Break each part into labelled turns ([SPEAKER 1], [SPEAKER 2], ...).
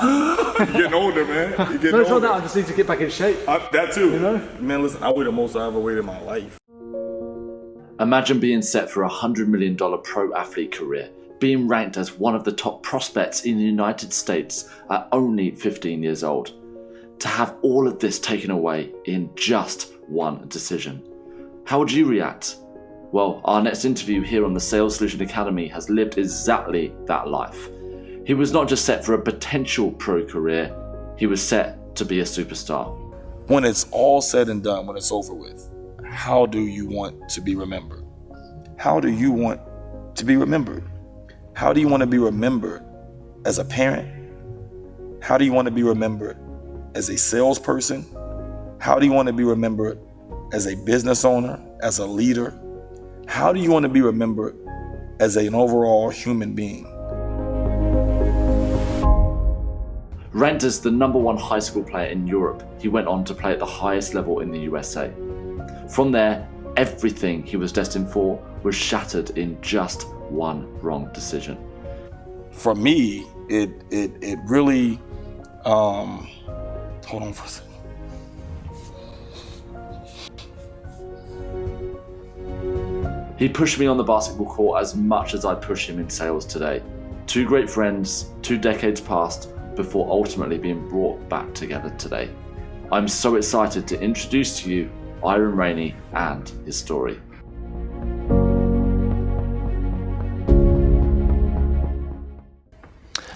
[SPEAKER 1] You're getting older, man. You're getting
[SPEAKER 2] No, it's not
[SPEAKER 1] older.
[SPEAKER 2] that. I just need to get back in shape.
[SPEAKER 1] That too.
[SPEAKER 2] You know?
[SPEAKER 1] Man, listen, I weigh the most I ever weighed in my life.
[SPEAKER 3] Imagine being set for a $100 million pro athlete career, being ranked as one of the top prospects in the United States at only 15 years old. To have all of this taken away in just one decision. How would you react? Well, our next interview here on the Sales Solution Academy has lived exactly that life. He was not just set for a potential pro career, he was set to be a superstar.
[SPEAKER 1] When it's all said and done, when it's over with, how do you want to be remembered? How do you want to be remembered? How do you want to be remembered as a parent? How do you want to be remembered as a salesperson? How do you want to be remembered as a business owner, as a leader? How do you want to be remembered as an overall human being?
[SPEAKER 3] Ranked as the #1 high school player in Europe, he went on to play at the highest level in the USA. From there, everything he was destined for was shattered in just one wrong decision.
[SPEAKER 1] For me, it really, hold on for a second.
[SPEAKER 3] He pushed me on the basketball court as much as I push him in sales today. 2 great friends, 2 decades passed before ultimately being brought back together today. I'm so excited to introduce to you Iron Rainey and his story.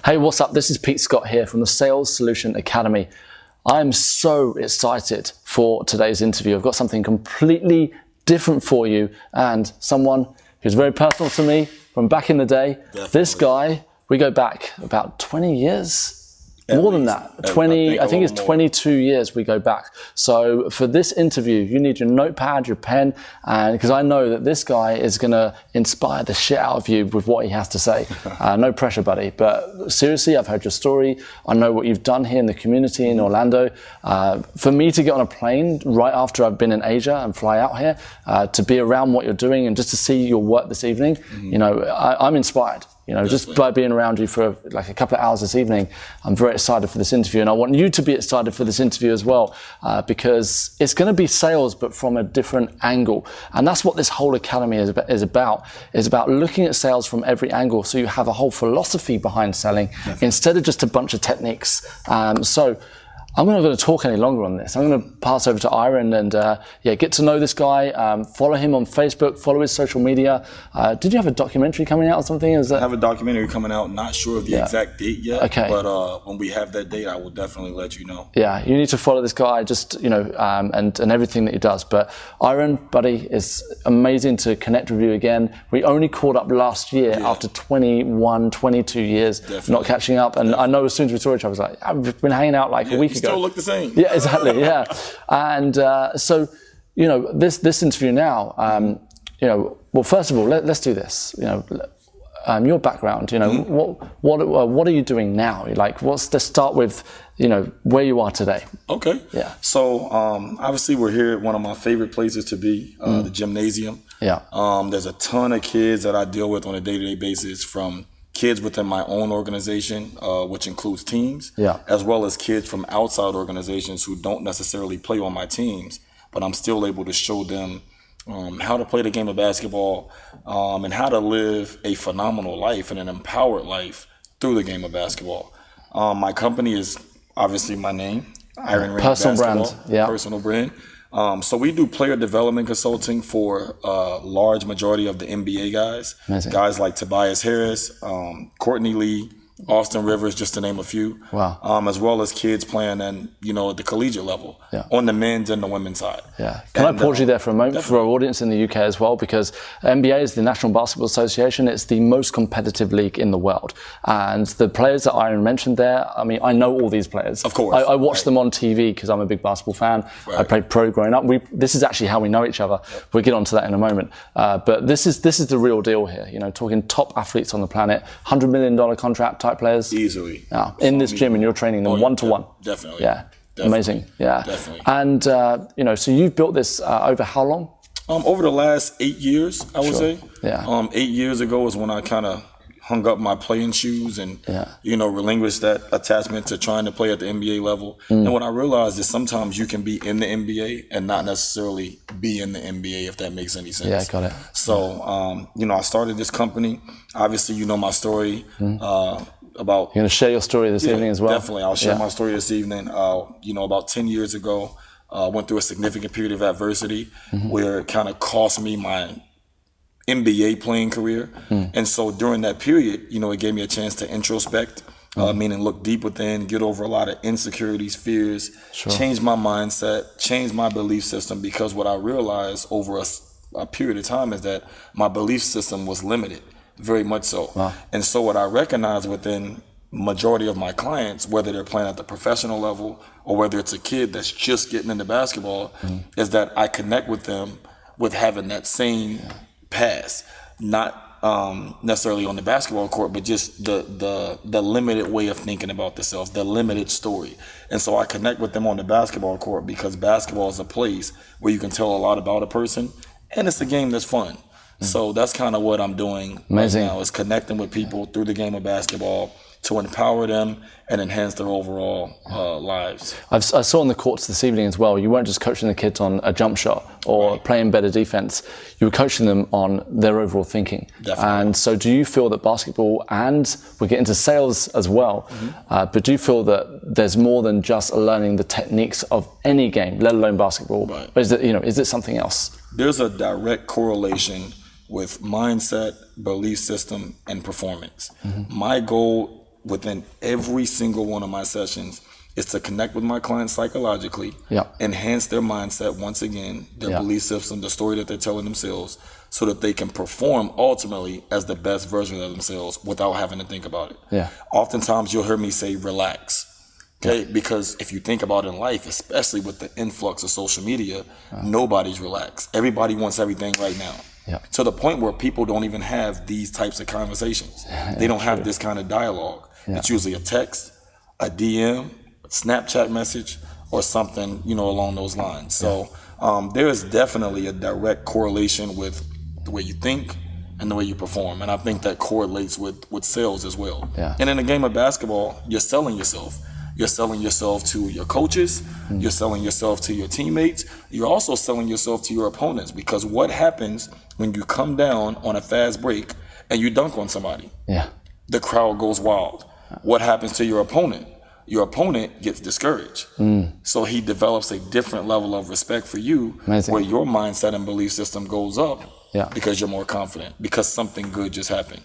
[SPEAKER 2] Hey, what's up? This is Pete Scott here from the Sales Solution Academy. I'm so excited for today's interview. I've got something completely different for you and someone who's very personal to me from back in the day.
[SPEAKER 1] Definitely.
[SPEAKER 2] This guy, we go back about 20 years. More than that, I think it's 22 years we go back. So for this interview, you need your notepad, your pen, and because I know that this guy is going to inspire the shit out of you with what he has to say. No pressure, buddy. But seriously, I've heard your story. I know what you've done here in the community in Orlando. For me to get on a plane right after I've been in Asia and fly out here, to be around what you're doing and just to see your work this evening, you know, I'm inspired. You know,
[SPEAKER 1] Definitely.
[SPEAKER 2] just by being around you for like a couple of hours this evening, I'm very excited for this interview. And I want you to be excited for this interview as well, because it's going to be sales, but from a different angle. And that's what this whole academy is about looking at sales from every angle. So you have a whole philosophy behind selling. Definitely. Instead of just a bunch of techniques. So I'm not going to talk any longer on this. I'm going to pass over to Iron and get to know this guy. Follow him on Facebook. Follow his social media. Did you have a documentary coming out or something?
[SPEAKER 1] I have a documentary coming out. Not sure of the exact date yet.
[SPEAKER 2] Okay.
[SPEAKER 1] But when we have that date, I will definitely let you know.
[SPEAKER 2] Yeah, you need to follow this guy. Just and everything that he does. But Iron, buddy, it's amazing to connect with you again. We only caught up last year after 21, 22 years not catching up. And I know as soon as we saw each other, I was like, I've been hanging out like a week ago.
[SPEAKER 1] Still look the same.
[SPEAKER 2] Yeah, exactly. Yeah, and so this interview now. Well, first of all, let's do this. Your background. What are you doing now? Like, let's start with where you are today.
[SPEAKER 1] Okay.
[SPEAKER 2] Yeah.
[SPEAKER 1] So obviously we're here at one of my favorite places to be, the gymnasium.
[SPEAKER 2] Yeah.
[SPEAKER 1] There's a ton of kids that I deal with on a day-to-day basis, from kids within my own organization, which includes teams, as well as kids from outside organizations who don't necessarily play on my teams, but I'm still able to show them how to play the game of basketball, and how to live a phenomenal life and an empowered life through the game of basketball. My company is obviously my name, Iron Rainey
[SPEAKER 2] Personal
[SPEAKER 1] Basketball,
[SPEAKER 2] brand,
[SPEAKER 1] personal brand. So we do player development consulting for a large majority of the NBA guys.
[SPEAKER 2] Amazing.
[SPEAKER 1] Guys like Tobias Harris, Courtney Lee, Austin Rivers, just to name a few.
[SPEAKER 2] Wow.
[SPEAKER 1] As well as kids playing at the collegiate level,
[SPEAKER 2] Yeah.
[SPEAKER 1] on the men's and the women's side.
[SPEAKER 2] Yeah. Can I pause you there for a moment for our audience in the UK as well? Because NBA is the National Basketball Association. It's the most competitive league in the world. And the players that Iron mentioned there, I mean, I know all these players.
[SPEAKER 1] Of course.
[SPEAKER 2] I watch them on TV because I'm a big basketball fan.
[SPEAKER 1] Right.
[SPEAKER 2] I played pro growing up. This is actually how we know each other. We'll get onto that in a moment. But this is the real deal here. Talking top athletes on the planet, $100 million contract type players.
[SPEAKER 1] Easily.
[SPEAKER 2] Yeah. In this gym, and you're training them one-to-one.
[SPEAKER 1] Definitely.
[SPEAKER 2] Yeah.
[SPEAKER 1] Definitely.
[SPEAKER 2] Amazing. Yeah.
[SPEAKER 1] Definitely.
[SPEAKER 2] And, so you've built this over how long?
[SPEAKER 1] Over the last 8 years, I would say.
[SPEAKER 2] Yeah.
[SPEAKER 1] 8 years ago is when I kind of hung up my playing shoes and, relinquished that attachment to trying to play at the NBA level. And what I realized is sometimes you can be in the NBA and not necessarily be in the NBA, if that makes any sense.
[SPEAKER 2] Yeah, got it.
[SPEAKER 1] So, I started this company. Obviously, you know my story about...
[SPEAKER 2] You're going to share your story this evening as well?
[SPEAKER 1] Definitely. I'll share my story this evening. About 10 years ago, went through a significant period of adversity where it kind of cost me my NBA playing career. And so during that period, it gave me a chance to introspect, meaning look deep within, get over a lot of insecurities, fears, change my mindset, change my belief system, because what I realized over a period of time is that my belief system was limited, very much so. Wow. And so what I recognized within majority of my clients, whether they're playing at the professional level or whether it's a kid that's just getting into basketball, is that I connect with them with having that same past, not necessarily on the basketball court, but just the limited way of thinking about themselves, the limited story. And so I connect with them on the basketball court because basketball is a place where you can tell a lot about a person, and it's a game that's fun. So that's kind of what I'm doing right now, is connecting with people through the game of basketball to empower them and enhance their overall lives. I
[SPEAKER 2] saw on the courts this evening as well, you weren't just coaching the kids on a jump shot or playing better defense, you were coaching them on their overall thinking.
[SPEAKER 1] Definitely.
[SPEAKER 2] And so do you feel that basketball, and we get into sales as well, but do you feel that there's more than just learning the techniques of any game, let alone basketball?
[SPEAKER 1] Right.
[SPEAKER 2] Or is it something else?
[SPEAKER 1] There's a direct correlation with mindset, belief system, and performance. My goal within every single one of my sessions is to connect with my clients psychologically, enhance their mindset once again, their belief system, the story that they're telling themselves, so that they can perform ultimately as the best version of themselves without having to think about it. Oftentimes you'll hear me say relax. Okay, because if you think about it in life, especially with the influx of social media, nobody's relaxed. Everybody wants everything right now. To the point where people don't even have these types of conversations. They don't have this kind of dialogue. It's usually a text, a DM, Snapchat message, or something, along those lines. So there is definitely a direct correlation with the way you think and the way you perform. And I think that correlates with sales as well. And in the game of basketball, you're selling yourself. You're selling yourself to your coaches. You're selling yourself to your teammates. You're also selling yourself to your opponents, because what happens when you come down on a fast break and you dunk on somebody? The crowd goes wild. What happens to your opponent? Your opponent gets discouraged. So he develops a different level of respect for you, where your mindset and belief system goes up because you're more confident, because something good just happened.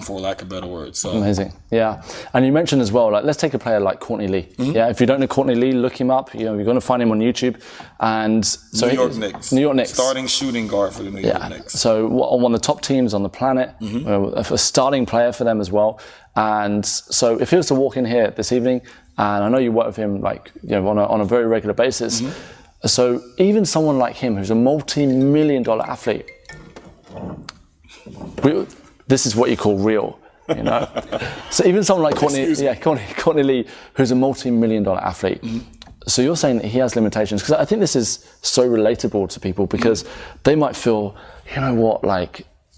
[SPEAKER 1] For lack of better words. So.
[SPEAKER 2] Amazing. Yeah. And you mentioned as well, let's take a player like Courtney Lee. If you don't know Courtney Lee, look him up. You're going to find him on YouTube. And so
[SPEAKER 1] New York Knicks. Starting shooting guard for the New York Knicks.
[SPEAKER 2] So on one of the top teams on the planet, a starting player for them as well. And so if he was to walk in here this evening, and I know you work with him on a very regular basis. So even someone like him, who's a multi-million-dollar athlete, this is what you call real, So even someone like Courtney Lee, who's a multi-million-dollar athlete. So you're saying that he has limitations, because I think this is so relatable to people, because they might feel,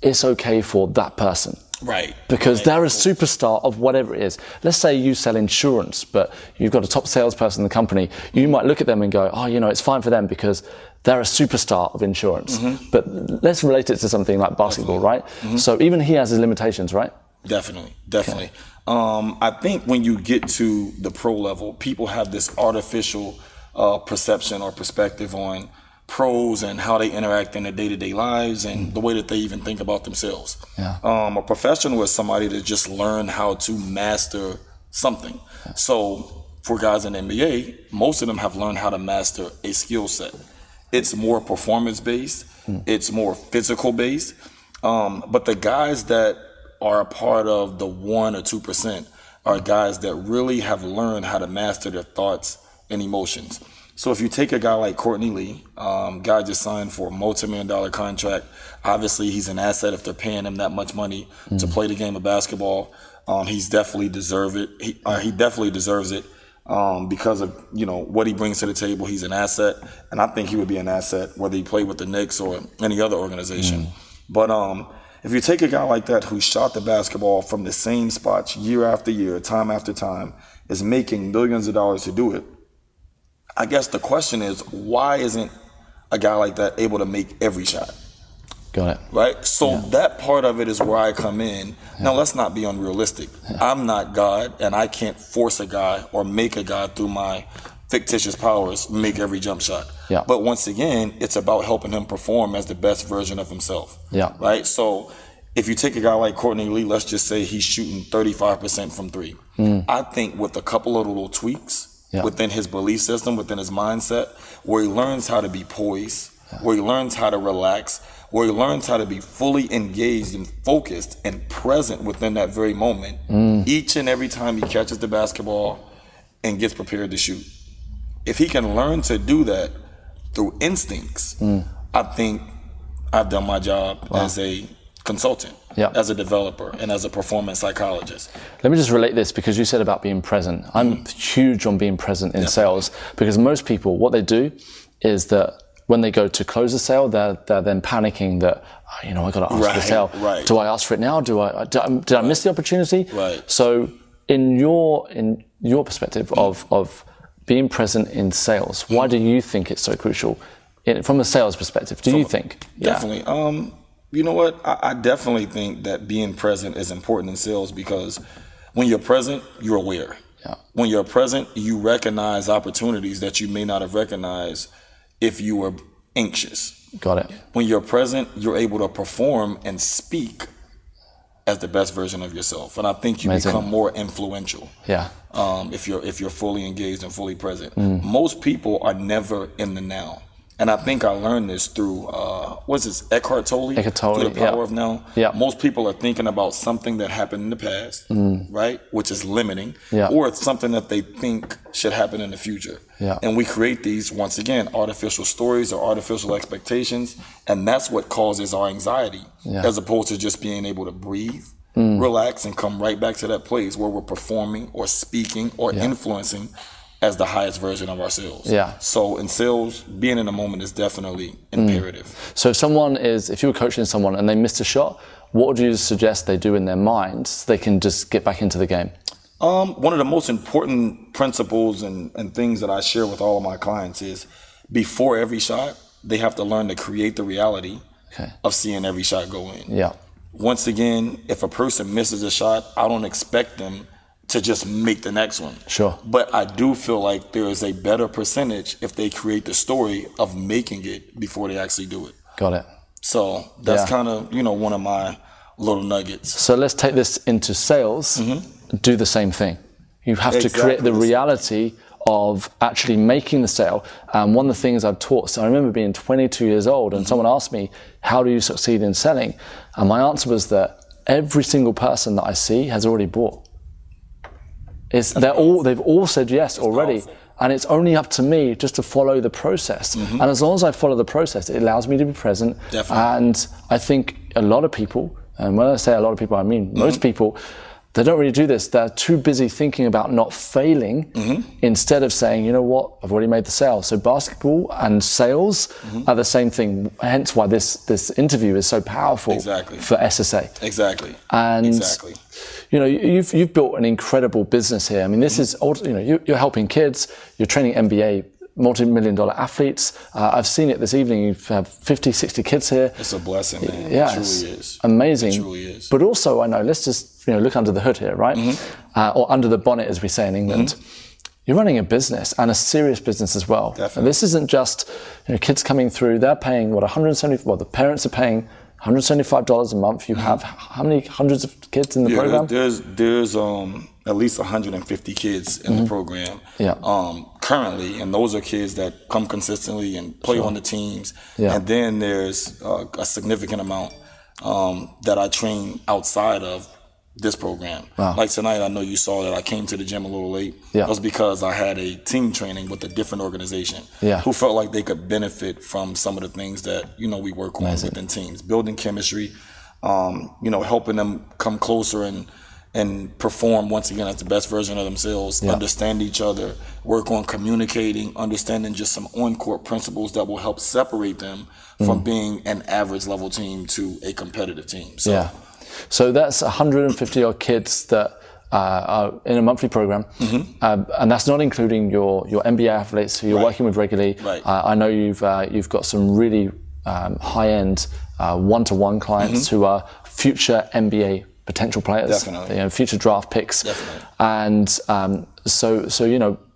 [SPEAKER 2] it's okay for that person.
[SPEAKER 1] Right.
[SPEAKER 2] Because they're a superstar of whatever it is. Let's say you sell insurance, but you've got a top salesperson in the company. You might look at them and go, it's fine for them because they're a superstar of insurance. But let's relate it to something like basketball, right? So even he has his limitations, right?
[SPEAKER 1] Definitely. Okay. I think when you get to the pro level, people have this artificial perception or perspective on pros and how they interact in their day-to-day lives and the way that they even think about themselves. A professional is somebody that just learned how to master something. So for guys in the NBA, most of them have learned how to master a skill set. It's more performance-based. It's more physical-based. But the guys that are a part of the 1 or 2% are guys that really have learned how to master their thoughts and emotions. So if you take a guy like Courtney Lee, guy just signed for a multi-million-dollar contract. Obviously, he's an asset if they're paying him that much money to play the game of basketball. He's definitely deserved it. He definitely deserves it because of what he brings to the table. He's an asset, and I think he would be an asset whether he played with the Knicks or any other organization. But If you take a guy like that who shot the basketball from the same spots year after year, time after time, is making millions of dollars to do it, I guess the question is, why isn't a guy like that able to make every shot?
[SPEAKER 2] Got it.
[SPEAKER 1] Right? So that part of it is where I come in. Now, let's not be unrealistic. I'm not God, and I can't force a guy or make a guy through my fictitious powers make every jump shot.
[SPEAKER 2] Yeah.
[SPEAKER 1] But once again, it's about helping him perform as the best version of himself.
[SPEAKER 2] Yeah.
[SPEAKER 1] Right? So if you take a guy like Courtney Lee, let's just say he's shooting 35% from three. I think with a couple of little tweaks within his belief system, within his mindset, where he learns how to be poised, where he learns how to relax, where he learns how to be fully engaged and focused and present within that very moment, each and every time he catches the basketball and gets prepared to shoot. If he can learn to do that through instincts, I think I've done my job as a consultant, as a developer, and as a performance psychologist.
[SPEAKER 2] Let me just relate this, because you said about being present. I'm huge on being present in sales, because most people, what they do is that when they go to close a sale, they're then panicking that, I got to ask for the sale.
[SPEAKER 1] Right.
[SPEAKER 2] Do I ask for it now? Did I miss the opportunity?
[SPEAKER 1] Right.
[SPEAKER 2] So in your perspective of being present in sales, why do you think it's so crucial from a sales perspective? Do you think?
[SPEAKER 1] Definitely. You know what? I definitely think that being present is important in sales, because when you're present, you're aware.
[SPEAKER 2] Yeah.
[SPEAKER 1] When you're present, you recognize opportunities that you may not have recognized if you were anxious.
[SPEAKER 2] Got it.
[SPEAKER 1] When you're present, you're able to perform and speak as the best version of yourself. And I think you become more influential.
[SPEAKER 2] Yeah.
[SPEAKER 1] If you're fully engaged and fully present. Most people are never in the now. And I think I learned this through, Eckhart Tolle?
[SPEAKER 2] Eckhart Tolle,
[SPEAKER 1] Through The Power of Now.
[SPEAKER 2] Yeah.
[SPEAKER 1] Most people are thinking about something that happened in the past, right? Which is limiting.
[SPEAKER 2] Yeah.
[SPEAKER 1] Or it's something that they think should happen in the future.
[SPEAKER 2] Yeah.
[SPEAKER 1] And we create these, once again, artificial stories or artificial expectations. And that's what causes our anxiety, as opposed to just being able to breathe, relax, and come right back to that place where we're performing or speaking or influencing as the highest version of ourselves.
[SPEAKER 2] Yeah.
[SPEAKER 1] So in sales, being in the moment is definitely imperative.
[SPEAKER 2] So if you were coaching someone and they missed a shot, what would you suggest they do in their mind so they can just get back into the game?
[SPEAKER 1] One of the most important principles and things that I share with all of my clients is, before every shot, they have to learn to create the reality of seeing every shot go in.
[SPEAKER 2] Yeah.
[SPEAKER 1] Once again, if a person misses a shot, I don't expect them to just make the next one.
[SPEAKER 2] Sure.
[SPEAKER 1] But I do feel like there is a better percentage if they create the story of making it before they actually do it.
[SPEAKER 2] Got it.
[SPEAKER 1] So that's kind of, one of my little nuggets.
[SPEAKER 2] So let's take this into sales. Do the same thing. You have to create the reality of actually making the sale. And one of the things I've taught, so I remember being 22 years old and someone asked me, how do you succeed in selling? And my answer was that every single person that I see has already bought. They've all said yes already. Powerful. And it's only up to me just to follow the process. And as long as I follow the process, it allows me to be present.
[SPEAKER 1] Definitely.
[SPEAKER 2] And I think a lot of people, and when I say a lot of people, I mean most people, they don't really do this. They're too busy thinking about not failing instead of saying, you know what, I've already made the sale. So basketball and sales are the same thing. Hence why this interview is so powerful for SSA.
[SPEAKER 1] Exactly.
[SPEAKER 2] And you've built an incredible business here. I mean, this is, you're helping kids, you're training NBA multi-million-dollar athletes. I've seen it this evening. You have 50, 60 kids here.
[SPEAKER 1] It's a blessing, man.
[SPEAKER 2] Yeah,
[SPEAKER 1] it truly is.
[SPEAKER 2] Amazing.
[SPEAKER 1] It truly is.
[SPEAKER 2] But also, I know, let's just look under the hood here, right? Or under the bonnet, as we say in England. You're running a business, and a serious business as well.
[SPEAKER 1] Definitely.
[SPEAKER 2] And this isn't just kids coming through. They're paying the parents are paying $175 a month. You have how many hundreds of kids in the program?
[SPEAKER 1] There's at least 150 kids in the program currently, and those are kids that come consistently and play on the teams. And then there's a significant amount that I train outside of this program.
[SPEAKER 2] Wow.
[SPEAKER 1] Like tonight, I know you saw that I came to the gym a little late.
[SPEAKER 2] Yeah.
[SPEAKER 1] That was because I had a team training with a different organization who felt like they could benefit from some of the things that we work on within teams, building chemistry, helping them come closer and and perform once again as the best version of themselves, understand each other, work on communicating, understanding just some on-court principles that will help separate them from being an average level team to a competitive team.
[SPEAKER 2] So that's 150 odd kids that are in a monthly program, and that's not including your NBA athletes who you're working with regularly. I know you've got some really high-end one-to-one clients who are future NBA potential players, future draft picks. And so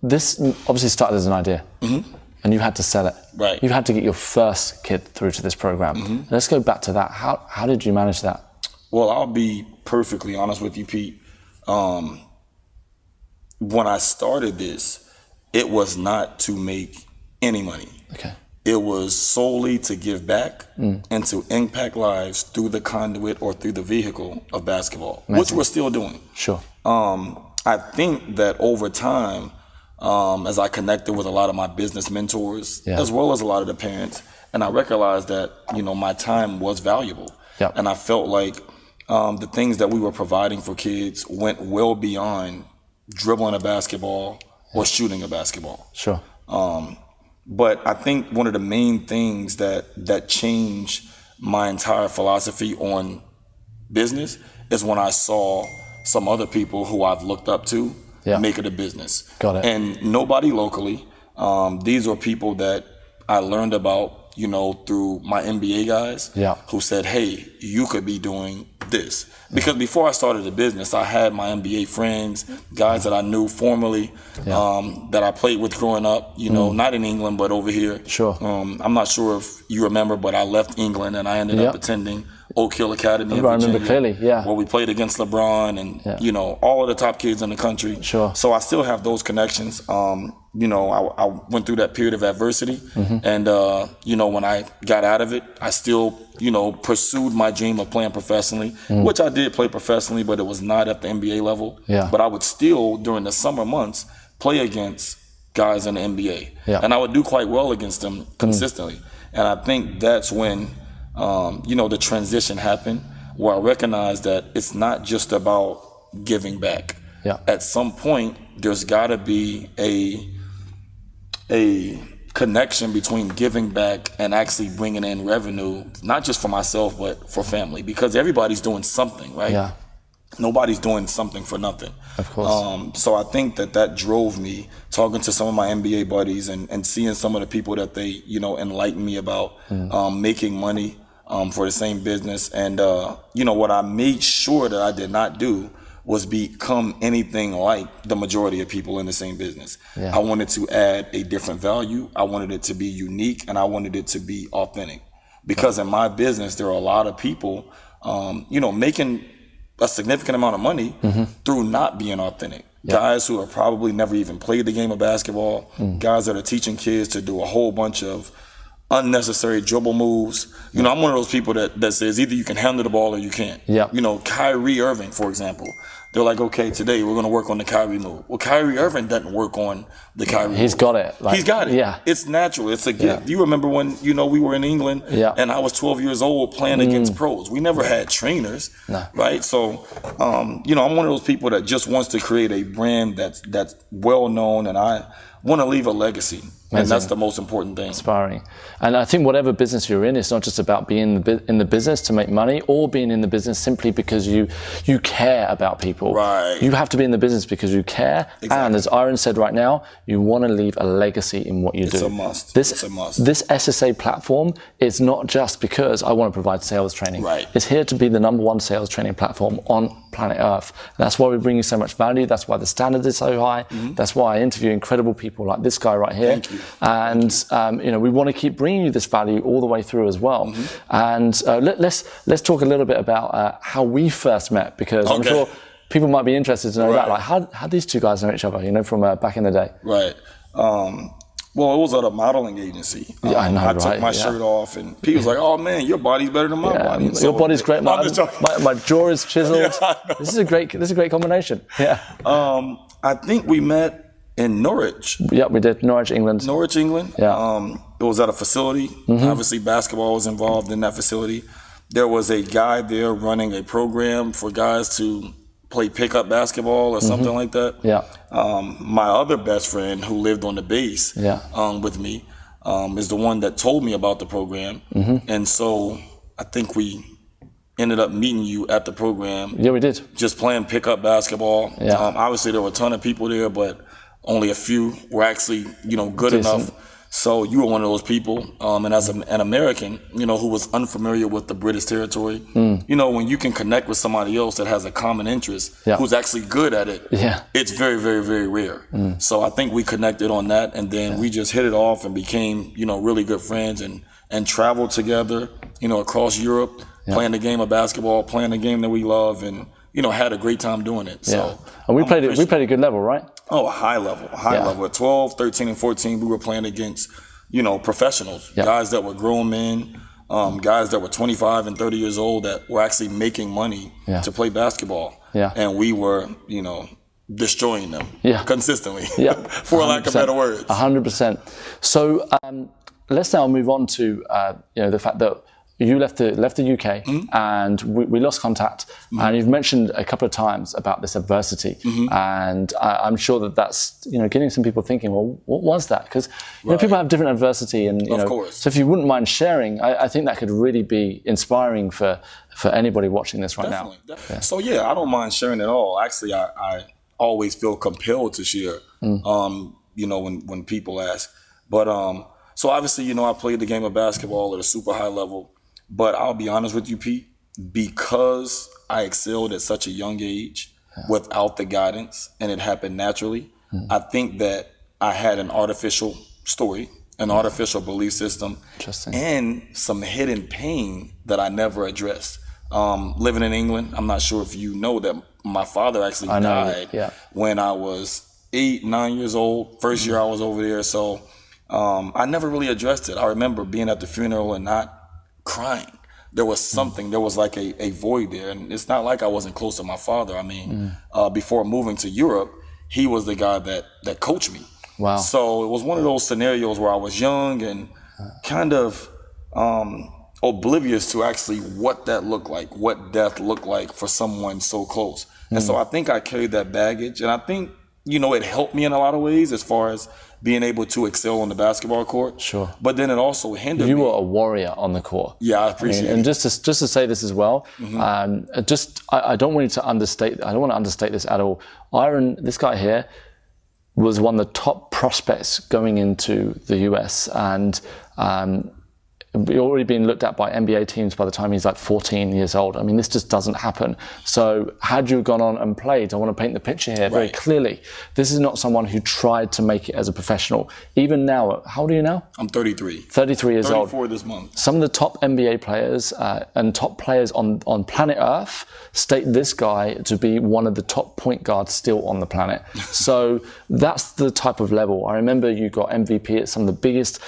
[SPEAKER 2] this obviously started as an idea, and you had to sell it. You had to get your first kid through to this program. Let's go back to that. How did you manage that?
[SPEAKER 1] Well, I'll be perfectly honest with you, Pete. When I started this, it was not to make any money. It was solely to give back and to impact lives through the conduit or through the vehicle of basketball, which we're still doing. I think that over time, as I connected with a lot of my business mentors, as well as a lot of the parents, and I realized that, my time was valuable. And I felt like the things that we were providing for kids went well beyond dribbling a basketball or shooting a basketball. But I think one of the main things that changed my entire philosophy on business is when I saw some other people who I've looked up to make it a business. And nobody locally. These are people that I learned about, through my MBA guys who said, hey, you could be doing this. Because before I started the business, I had my MBA friends, guys that I knew formerly, that I played with growing up, not in England, but over here. I'm not sure if you remember, but I left England and I ended up attending Oak Hill Academy in Virginia,
[SPEAKER 2] I remember clearly,
[SPEAKER 1] where we played against LeBron and, all of the top kids in the country. So I still have those connections. I went through that period of adversity. And, when I got out of it, I still, pursued my dream of playing professionally, which I did play professionally, but it was not at the NBA level. But I would still, during the summer months, play against guys in the NBA. And I would do quite well against them consistently. And I think that's when, the transition happened, where I recognized that it's not just about giving back. At some point, there's got to be a connection between giving back and actually bringing in revenue, not just for myself, but for family, because everybody's doing something, right? Nobody's doing something for nothing.
[SPEAKER 2] Of course.
[SPEAKER 1] So I think that drove me, talking to some of my MBA buddies and seeing some of the people that they, enlightened me about making money for the same business. And, what I made sure that I did not do was become anything like the majority of people in the same business. I wanted to add a different value. I wanted it to be unique, and I wanted it to be authentic. Because in my business, there are a lot of people, making a significant amount of money through not being authentic. Guys who have probably never even played the game of basketball, guys that are teaching kids to do a whole bunch of unnecessary dribble moves. I'm one of those people that says either you can handle the ball or you can't. Kyrie Irving, for example. They're like, okay, today we're going to work on the Kyrie move. Well, Kyrie Irving doesn't work on the Kyrie move.
[SPEAKER 2] He's got it.
[SPEAKER 1] He's got it. It's natural. It's a gift. You remember when, we were in England and I was 12 years old playing against pros. We never had trainers, right? So, I'm one of those people that just wants to create a brand that's well known, and I want to leave a legacy. And that's the most important thing.
[SPEAKER 2] Inspiring. And I think whatever business you're in, it's not just about being in the business to make money, or being in the business simply because you care about people. You have to be in the business because you care. And as Aaron said right now, you want to leave a legacy in what you do.
[SPEAKER 1] It's a must.
[SPEAKER 2] It's a must. This SSA platform is not just because I want to provide sales training. It's here to be the #1 sales training platform on planet Earth. That's why we bring you so much value. That's why the standard is so high. That's why I interview incredible people like this guy right here.
[SPEAKER 1] Thank you.
[SPEAKER 2] And we want to keep bringing you this value all the way through as well. And let's talk a little bit about how we first met, because I'm sure people might be interested to know that. Like, how these two guys know each other? From back in the day.
[SPEAKER 1] Well, it was at a modeling agency.
[SPEAKER 2] I know,
[SPEAKER 1] I took my shirt off, and people was like, "Oh man, your body's better than my body."
[SPEAKER 2] Your body's great. My jaw is chiseled. This is a great combination.
[SPEAKER 1] I think we met in Norwich.
[SPEAKER 2] We did. Norwich, England.
[SPEAKER 1] It was at a facility. Obviously, basketball was involved in that facility. There was a guy there running a program for guys to play pickup basketball or something like that.
[SPEAKER 2] Yeah.
[SPEAKER 1] My other best friend who lived on the base with me is the one that told me about the program. And so I think we ended up meeting you at the program.
[SPEAKER 2] Yeah, we did.
[SPEAKER 1] Just playing pickup basketball.
[SPEAKER 2] Yeah.
[SPEAKER 1] Obviously, there were a ton of people there, but only a few were actually, good enough. So you were one of those people. And as an American, who was unfamiliar with the British territory, when you can connect with somebody else that has a common interest, who's actually good at it, it's very, very, very rare. So I think we connected on that, and then we just hit it off and became, really good friends and traveled together, across Europe, playing the game of basketball, playing the game that we love, and had a great time doing it. So
[SPEAKER 2] and we played a good level, right?
[SPEAKER 1] Oh, a high level. At 12, 13, and 14, we were playing against, professionals, guys that were grown men, guys that were 25 and 30 years old that were actually making money to play basketball. Yeah. And we were, destroying them consistently, for lack of better words.
[SPEAKER 2] 100%. So let's now move on to, the fact that you left the UK and we lost contact, and you've mentioned a couple of times about this adversity, and I'm sure that's getting some people thinking, well, what was that? Because people have different adversity, and
[SPEAKER 1] of course.
[SPEAKER 2] So if you wouldn't mind sharing, I think that could really be inspiring for anybody watching this right now.
[SPEAKER 1] Yeah. So I don't mind sharing at all. Actually, I always feel compelled to share. When people ask, but so obviously I played the game of basketball at a super high level. But I'll be honest with you, Pete, because I excelled at such a young age without the guidance, and it happened naturally, I think that I had an artificial story, an artificial belief system, and some hidden pain that I never addressed. Living in England, I'm not sure if you know that my father actually died when I was 8, 9 years old. First year I was over there, so I never really addressed it. I remember being at the funeral and not crying. There was something, there was like a void there. And it's not like I wasn't close to my father. I mean, before moving to Europe, he was the guy that coached me. Wow. So it was one of those scenarios where I was young and kind of oblivious to actually what that looked like, what death looked like for someone so close. And so I think I carried that baggage, and I think, it helped me in a lot of ways as far as being able to excel on the basketball court. Sure. But then it also hindered me.
[SPEAKER 2] You were a warrior on the court.
[SPEAKER 1] Yeah, I appreciate it.
[SPEAKER 2] And just to say this as well, I don't want you to understate, I don't want to understate this at all. Iron, this guy here, was one of the top prospects going into the US, and already being looked at by NBA teams by the time he's like 14 years old. I mean, this just doesn't happen. So had you gone on and played, I want to paint the picture here very clearly. This is not someone who tried to make it as a professional. Even now, how old are you now?
[SPEAKER 1] I'm 33.
[SPEAKER 2] 33 years old.
[SPEAKER 1] 34 this month.
[SPEAKER 2] Some of the top NBA players and top players on planet Earth state this guy to be one of the top point guards still on the planet. So that's the type of level. I remember you got MVP at some of the biggest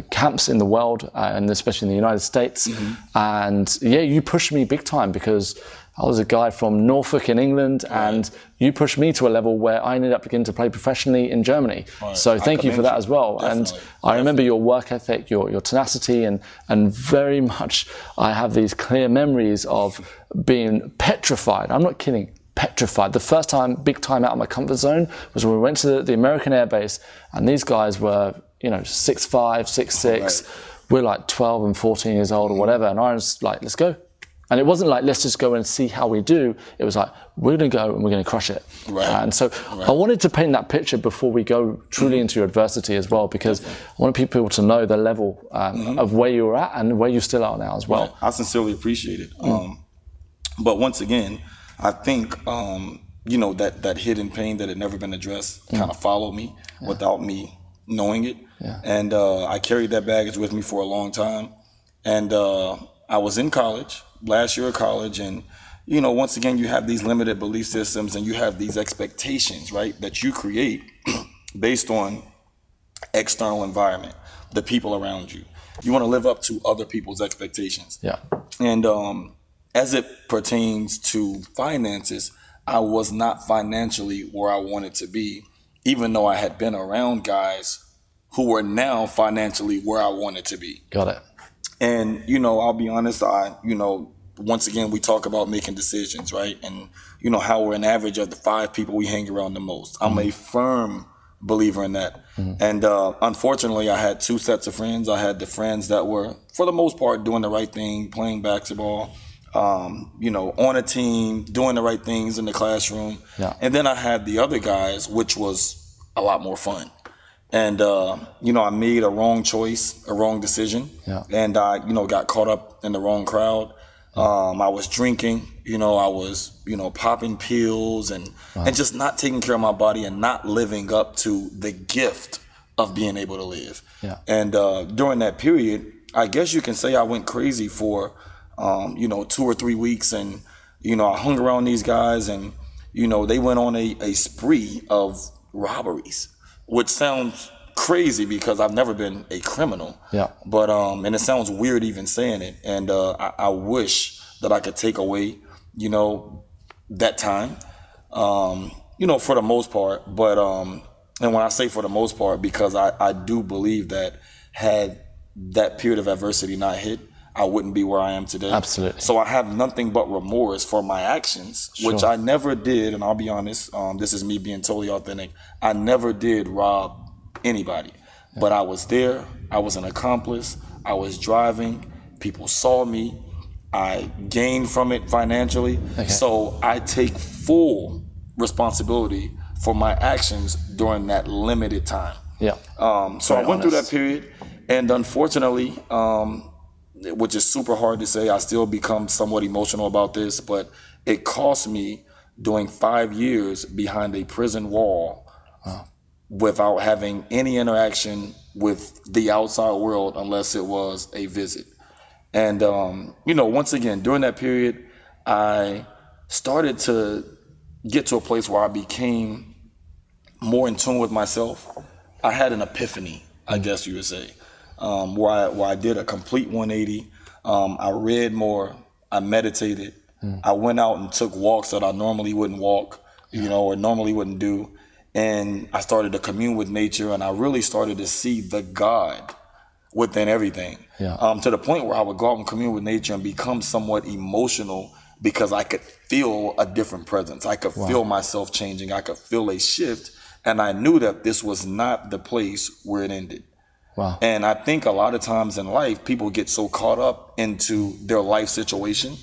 [SPEAKER 2] camps in the world, and especially in the United States. And you pushed me big time, because I was a guy from Norfolk in England, and you pushed me to a level where I ended up beginning to play professionally in Germany. So thank you for that as well.
[SPEAKER 1] Definitely.
[SPEAKER 2] And I remember your work ethic, your tenacity, and very much I have these clear memories of being petrified. I'm not kidding. Petrified. The first time, big time out of my comfort zone was when we went to the American Air Base, and these guys were, 6'5", 6'6". We're like 12 and 14 years old or whatever, and I was like, let's go. And it wasn't like, let's just go and see how we do. It was like, we're going to go and we're going to crush it. And so I wanted to paint that picture before we go truly into your adversity as well, because I want people to know the level of where you were at and where you still are now as well.
[SPEAKER 1] I sincerely appreciate it. But once again, I think, that hidden pain that had never been addressed kind of followed me without me knowing it. And I carried that baggage with me for a long time. And I was in college, last year of college, and once again, you have these limited belief systems and you have these expectations, right, that you create based on external environment, the people around you. You want to live up to other people's expectations. And as it pertains to finances, I was not financially where I wanted to be, even though I had been around guys who were now financially where I wanted to be.
[SPEAKER 2] Got it.
[SPEAKER 1] And, I'll be honest, once again, we talk about making decisions, right? And, you know, how we're an average of the 5 people we hang around the most. I'm a firm believer in that. And unfortunately, I had 2 sets of friends. I had the friends that were, for the most part, doing the right thing, playing basketball, you know, on a team, doing the right things in the classroom.
[SPEAKER 2] Yeah.
[SPEAKER 1] And then I had the other guys, which was a lot more fun. And, you know, I made a wrong choice, a wrong decision.
[SPEAKER 2] Yeah.
[SPEAKER 1] And I, you know, got caught up in the wrong crowd. I was drinking, you know, I was, you know, popping pills and just not taking care of my body and not living up to the gift of being able to live.
[SPEAKER 2] Yeah.
[SPEAKER 1] And during that period, I guess you can say I went crazy for, you know, 2 or 3 weeks. And, you know, I hung around these guys and, you know, they went on a spree of robberies, which sounds crazy because I've never been a criminal.
[SPEAKER 2] Yeah.
[SPEAKER 1] But and it sounds weird even saying it. And I wish that I could take away, you know, that time, you know, for the most part. But and when I say for the most part, because I do believe that had that period of adversity not hit, I wouldn't be where I am today.
[SPEAKER 2] Absolutely.
[SPEAKER 1] So I have nothing but remorse for my actions, which I never did. And I'll be honest, this is me being totally authentic. I never did rob anybody, but I was there. I was an accomplice. I was driving. People saw me. I gained from it financially. Okay. So I take full responsibility for my actions during that limited time.
[SPEAKER 2] Yeah.
[SPEAKER 1] So I went through that period, and unfortunately, which is super hard to say, I still become somewhat emotional about this, but it cost me doing 5 years behind a prison wall without having any interaction with the outside world unless it was a visit. And, you know, once again, during that period, I started to get to a place where I became more in tune with myself. I had an epiphany, I guess you would say. Where I did a complete 180. I read more. I meditated. I went out and took walks that I normally wouldn't walk, you know, or normally wouldn't do. And I started to commune with nature, and I really started to see the God within everything.
[SPEAKER 2] Yeah.
[SPEAKER 1] To the point where I would go out and commune with nature and become somewhat emotional because I could feel a different presence. I could feel myself changing. I could feel a shift. And I knew that this was not the place where it ended.
[SPEAKER 2] Wow.
[SPEAKER 1] And I think a lot of times in life, people get so caught up into their life situation,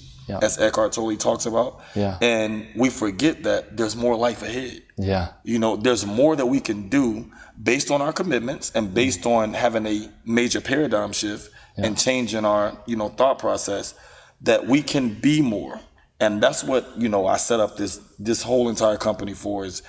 [SPEAKER 1] as Eckhart Tolle talks about, and we forget that there's more life ahead.
[SPEAKER 2] Yeah.
[SPEAKER 1] You know, there's more that we can do based on our commitments and based on having a major paradigm shift and changing our, you know, thought process, that we can be more. And that's what, you know, I set up this whole entire company for is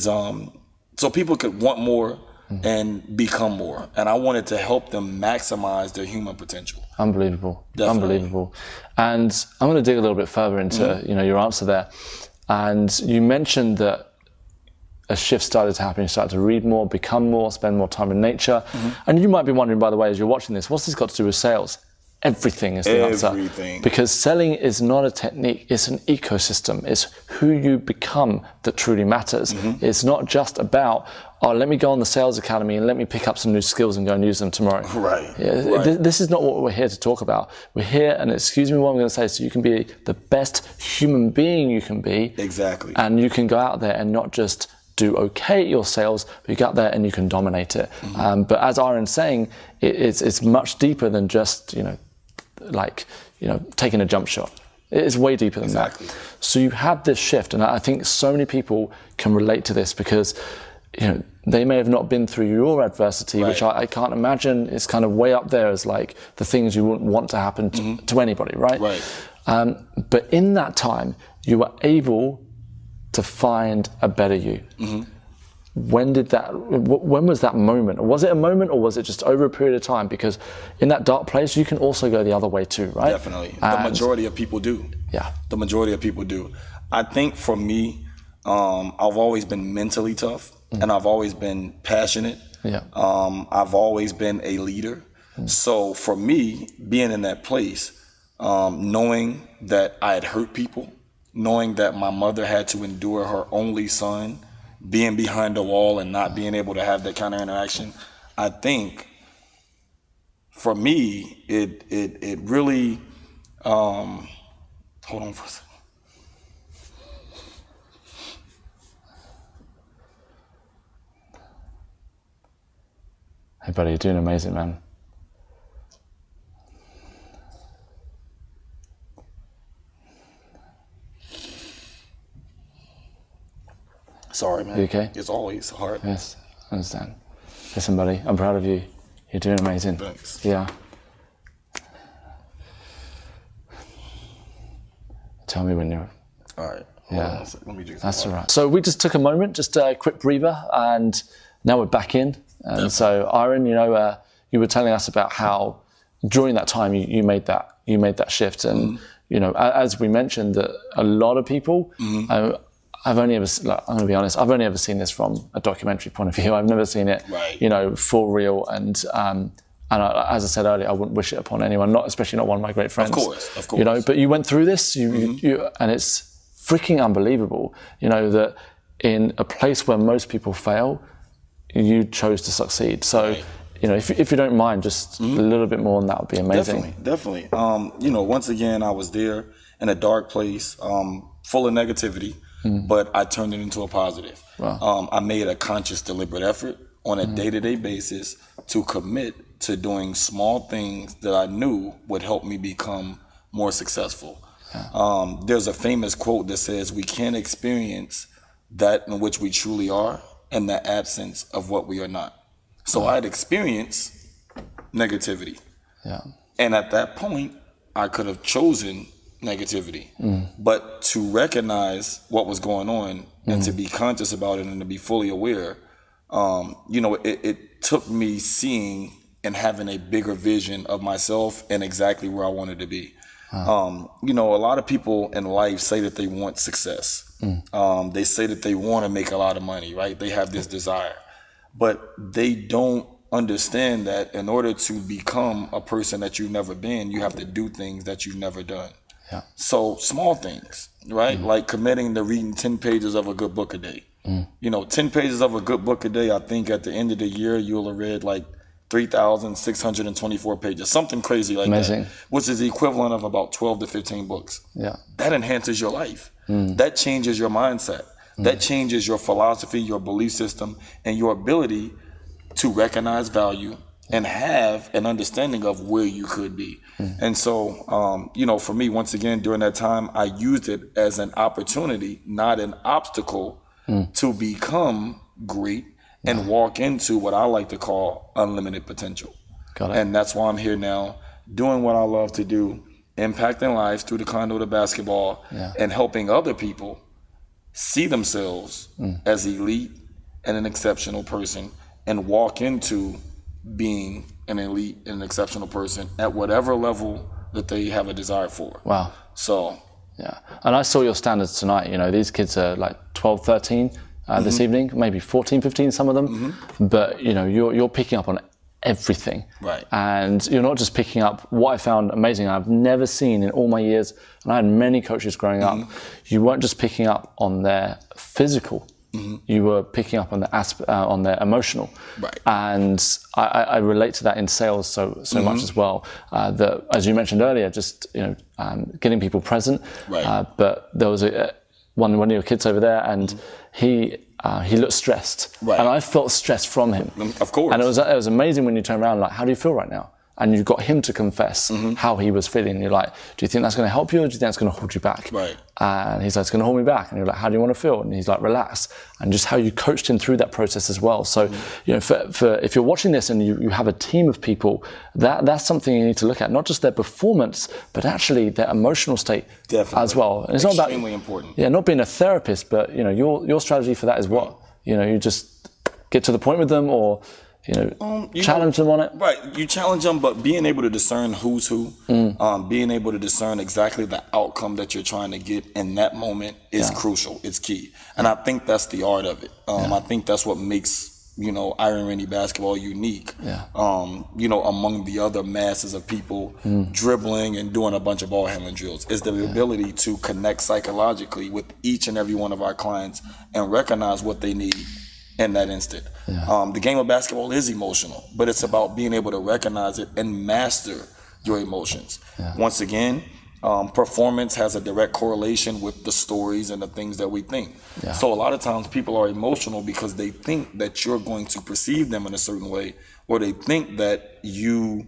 [SPEAKER 1] so people could want more and become more. And I wanted to help them maximize their human potential.
[SPEAKER 2] Unbelievable.
[SPEAKER 1] Definitely.
[SPEAKER 2] Unbelievable. And I'm going to dig a little bit further into, you know, your answer there. And you mentioned that a shift started to happen. You started to read more, become more, spend more time in nature. And you might be wondering, by the way, as you're watching this, what's this got to do with sales? Everything is the answer.
[SPEAKER 1] Everything.
[SPEAKER 2] Because selling is not a technique, it's an ecosystem. It's who you become that truly matters. It's not just about, oh, let me go on the sales academy and let me pick up some new skills and go and use them tomorrow.
[SPEAKER 1] Right.
[SPEAKER 2] This is not what we're here to talk about. We're here, and excuse me what I'm going to say, so you can be the best human being you can be.
[SPEAKER 1] Exactly.
[SPEAKER 2] And you can go out there and not just do okay at your sales, but you get out there and you can dominate it. But as Aaron's saying, it's much deeper than just, taking a jump shot. It's way deeper than that. So you had this shift, and I think so many people can relate to this because, you know, they may have not been through your adversity, which I can't imagine is kind of way up there as like the things you wouldn't want to happen to anybody, right? But in that time, you were able to find a better you. When was that moment? Was it a moment, or was it just over a period of time? Because in that dark place, you can also go the other way too, right?
[SPEAKER 1] Definitely. The majority of people do.
[SPEAKER 2] Yeah.
[SPEAKER 1] The majority of people do. I think for me, I've always been mentally tough, and I've always been passionate. I've always been a leader. So for me, being in that place, knowing that I had hurt people, knowing that my mother had to endure her only son being behind a wall and not being able to have that kind of interaction, I think for me, it really Hold on for a second.
[SPEAKER 2] Hey, buddy, you're doing amazing, man.
[SPEAKER 1] Sorry, man.
[SPEAKER 2] You okay?
[SPEAKER 1] It's always hard.
[SPEAKER 2] Yes, I understand. Listen, buddy, I'm proud of you. You're doing amazing.
[SPEAKER 1] Thanks.
[SPEAKER 2] Yeah. Tell me when you're...
[SPEAKER 1] All right.
[SPEAKER 2] Yeah.
[SPEAKER 1] Let me do
[SPEAKER 2] That's all right. So we just took a moment, just a quick breather, and now we're back in. And so, Aaron, you know, you were telling us about how during that time you made that shift, and you know, as we mentioned, that a lot of people. I'm going to be honest, I've only ever seen this from a documentary point of view. I've never seen it, you know, for real. And as I said earlier, I wouldn't wish it upon anyone, especially not one of my great friends.
[SPEAKER 1] Of course.
[SPEAKER 2] You know, but you went through this, you and it's freaking unbelievable. You know, that in a place where most people fail, you chose to succeed. So, you know, if you don't mind, just a little bit more on that would be amazing.
[SPEAKER 1] Definitely. You know, once again, I was there in a dark place, full of negativity. But I turned it into a positive.
[SPEAKER 2] Wow.
[SPEAKER 1] I made a conscious, deliberate effort on a day-to-day basis to commit to doing small things that I knew would help me become more successful. Yeah. There's a famous quote that says, we can't experience that in which we truly are in the absence of what we are not. So I had experienced negativity.
[SPEAKER 2] Yeah.
[SPEAKER 1] And at that point, I could have chosen negativity, but to recognize what was going on and to be conscious about it and to be fully aware, you know, it took me seeing and having a bigger vision of myself and exactly where I wanted to be. You know, a lot of people in life say that they want success. They say that they want to make a lot of money, right? They have this desire, but they don't understand that in order to become a person that you've never been, you have to do things that you've never done.
[SPEAKER 2] Yeah.
[SPEAKER 1] So small things, right? Like committing to reading 10 pages of a good book a day. You know, 10 pages of a good book a day, I think at the end of the year, you'll have read like 3,624 pages, something crazy like that, which is the equivalent of about 12 to 15 books.
[SPEAKER 2] Yeah.
[SPEAKER 1] That enhances your life. That changes your mindset. That changes your philosophy, your belief system, and your ability to recognize value and have an understanding of where you could be. And so, you know, for me, once again, during that time, I used it as an opportunity, not an obstacle, to become great and walk into what I like to call unlimited potential.
[SPEAKER 2] Got it.
[SPEAKER 1] And that's why I'm here now, doing what I love to do, impacting lives through the conduit of basketball, and helping other people see themselves as elite and an exceptional person and walk into being an elite and an exceptional person at whatever level that they have a desire for.
[SPEAKER 2] Wow.
[SPEAKER 1] So.
[SPEAKER 2] Yeah. And I saw your standards tonight. You know, these kids are like 12, 13 this evening, maybe 14, 15, some of them. But, you know, you're picking up on everything.
[SPEAKER 1] Right.
[SPEAKER 2] And you're not just picking up what I found amazing, I've never seen in all my years, and I had many coaches growing up, you weren't just picking up on their physical, you were picking up on on their emotional.
[SPEAKER 1] Right.
[SPEAKER 2] And I relate to that in sales so much as well. That, as you mentioned earlier, just, you know, getting people present.
[SPEAKER 1] Right.
[SPEAKER 2] But there was one of your kids over there, and he looked stressed, and I felt stress from him.
[SPEAKER 1] Of course.
[SPEAKER 2] And it was amazing when you turn around, like, how do you feel right now? And you got him to confess how he was feeling. You're like, do you think that's going to help you, or do you think that's going to hold you back?
[SPEAKER 1] Right.
[SPEAKER 2] And he's like, it's going to hold me back. And you're like, how do you want to feel? And he's like, relax. And just how you coached him through that process as well. So, you know, for if you're watching this and you have a team of people, that's something you need to look at, not just their performance, but actually their emotional state as well. And it's
[SPEAKER 1] extremely
[SPEAKER 2] not about
[SPEAKER 1] important.
[SPEAKER 2] Yeah, not being a therapist, but, you know, your strategy for that is what? You know, you just get to the point with them, or, you know, challenge them on it.
[SPEAKER 1] Right, you challenge them, but being able to discern who's who, being able to discern exactly the outcome that you're trying to get in that moment is crucial. It's key. And I think that's the art of it. I think that's what makes, you know, Iron Randy basketball unique, you know, among the other masses of people dribbling and doing a bunch of ball handling drills, is the ability to connect psychologically with each and every one of our clients and recognize what they need in that instant. The game of basketball is emotional, but it's about being able to recognize it and master your emotions. Once again, performance has a direct correlation with the stories and the things that we think.
[SPEAKER 2] Yeah.
[SPEAKER 1] So a lot of times people are emotional because they think that you're going to perceive them in a certain way, or they think that you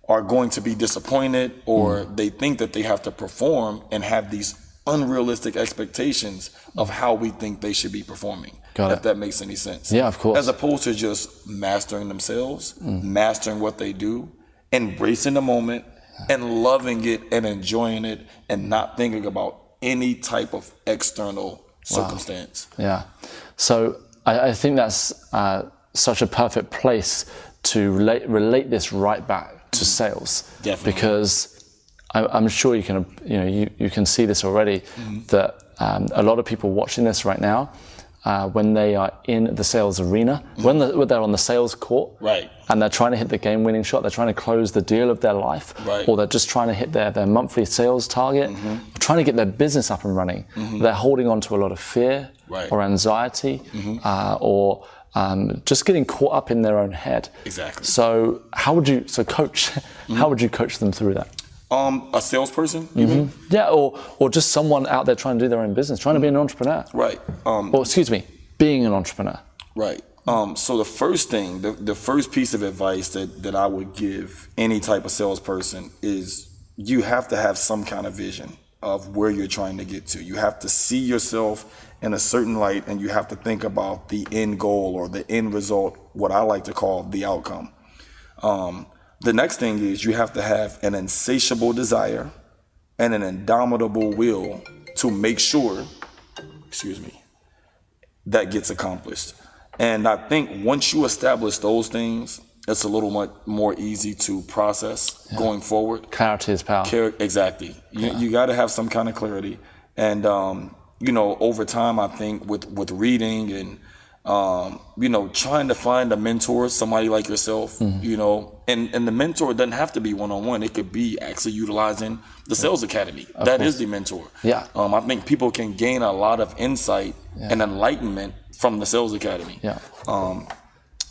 [SPEAKER 1] are going to be disappointed, or they think that they have to perform and have these unrealistic expectations of how we think they should be performing. If that makes any sense.
[SPEAKER 2] Yeah, of course.
[SPEAKER 1] As opposed to just mastering themselves, mastering what they do, embracing the moment, and loving it and enjoying it, and not thinking about any type of external circumstance.
[SPEAKER 2] Yeah. So I think that's such a perfect place to relate this right back to sales.
[SPEAKER 1] Definitely.
[SPEAKER 2] Because I'm sure you can, you can see this already, that a lot of people watching this right now, when they are in the sales arena, when they're on the sales court,
[SPEAKER 1] right,
[SPEAKER 2] and they're trying to hit the game-winning shot, they're trying to close the deal of their life,
[SPEAKER 1] right,
[SPEAKER 2] or they're just trying to hit their monthly sales target, trying to get their business up and running, they're holding on to a lot of fear,
[SPEAKER 1] right,
[SPEAKER 2] or anxiety, or just getting caught up in their own head.
[SPEAKER 1] Exactly.
[SPEAKER 2] So how would you coach them through that?
[SPEAKER 1] A salesperson?
[SPEAKER 2] Yeah, or just someone out there trying to do their own business, trying to be an entrepreneur.
[SPEAKER 1] Right.
[SPEAKER 2] Being an entrepreneur.
[SPEAKER 1] Right. So the first thing, the first piece of advice that I would give any type of salesperson is you have to have some kind of vision of where you're trying to get to. You have to see yourself in a certain light, and you have to think about the end goal or the end result, what I like to call the outcome. The next thing is you have to have an insatiable desire and an indomitable will to make sure, that gets accomplished. And I think once you establish those things, it's a little much more easy to process going forward.
[SPEAKER 2] Clarity is power.
[SPEAKER 1] Exactly. You got to have some kind of clarity. And, over time, I think with reading and, trying to find a mentor, somebody like yourself, and the mentor doesn't have to be one-on-one. It could be actually utilizing the Sales Academy. That is the mentor. Yeah. I think people can gain a lot of insight and enlightenment from the Sales Academy. Yeah.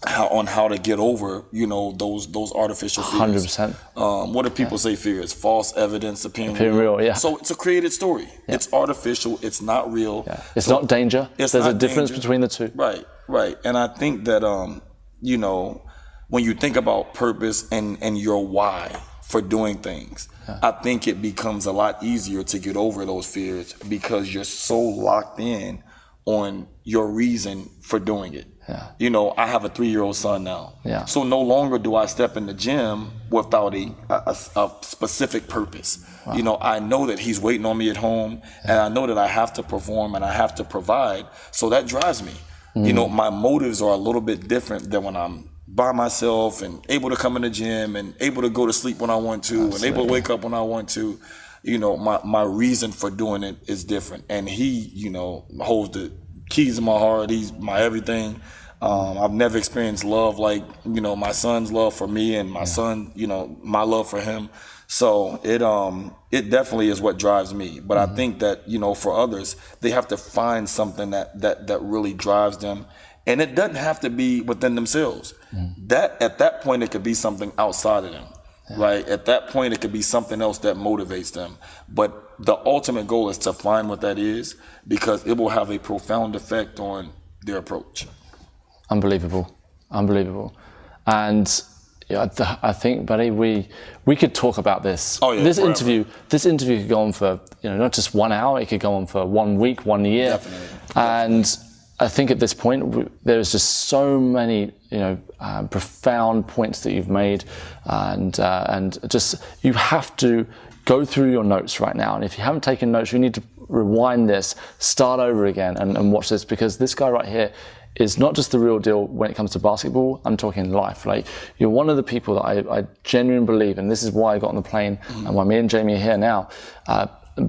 [SPEAKER 1] How to get over, those artificial fears.
[SPEAKER 2] 100%.
[SPEAKER 1] What do people say fear is? False evidence appearing
[SPEAKER 2] real. Yeah.
[SPEAKER 1] So it's a created story. Yeah. It's artificial. It's not real.
[SPEAKER 2] Yeah. It's not danger. There's a difference between the two.
[SPEAKER 1] Right. And I think that, when you think about purpose and your why for doing things, I think it becomes a lot easier to get over those fears because you're so locked in on your reason for doing it. Yeah. I have a 3-year-old son now. Yeah. So no longer do I step in the gym without a specific purpose. Wow. I know that he's waiting on me at home, and I know that I have to perform and I have to provide. So that drives me. My motives are a little bit different than when I'm by myself and able to come in the gym and able to go to sleep when I want to. Absolutely. And able to wake up when I want to. My reason for doing it is different. And he, holds the keys in my heart. He's my everything. I've never experienced love like, my son's love for me and my son, my love for him. So it definitely is what drives me. But I think that, for others, they have to find something that really drives them. And it doesn't have to be within themselves. That at that point, it could be something outside of them. Yeah. Right? At that point, it could be something else that motivates them. But the ultimate goal is to find what that is, because it will have a profound effect on their approach.
[SPEAKER 2] Unbelievable. And I think, buddy, we could talk about this. Oh, yeah, this interview could go on for, not just 1 hour, it could go on for 1 week, 1 year.
[SPEAKER 1] Definitely.
[SPEAKER 2] And I think at this point, there's just so many, profound points that you've made, and just you have to go through your notes right now. And if you haven't taken notes, you need to rewind this, start over again, and watch this, because this guy right here is not just the real deal when it comes to basketball. I'm talking life. Like, you're one of the people that I genuinely believe, and this is why I got on the plane and why me and Jamie are here now,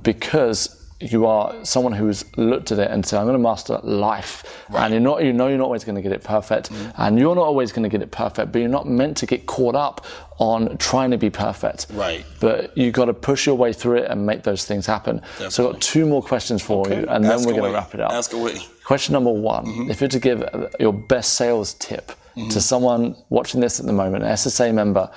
[SPEAKER 2] because you are someone who's looked at it and said, I'm going to master life. Right. And you're not always going to get it perfect. And you're not always going to get it perfect, but you're not meant to get caught up on trying to be perfect.
[SPEAKER 1] Right.
[SPEAKER 2] But you got to push your way through it and make those things happen. Definitely. So I've got 2 more questions for you, and then we're going to wrap it up.
[SPEAKER 1] Ask away.
[SPEAKER 2] Question number 1, if you're to give your best sales tip to someone watching this at the moment, an SSA member,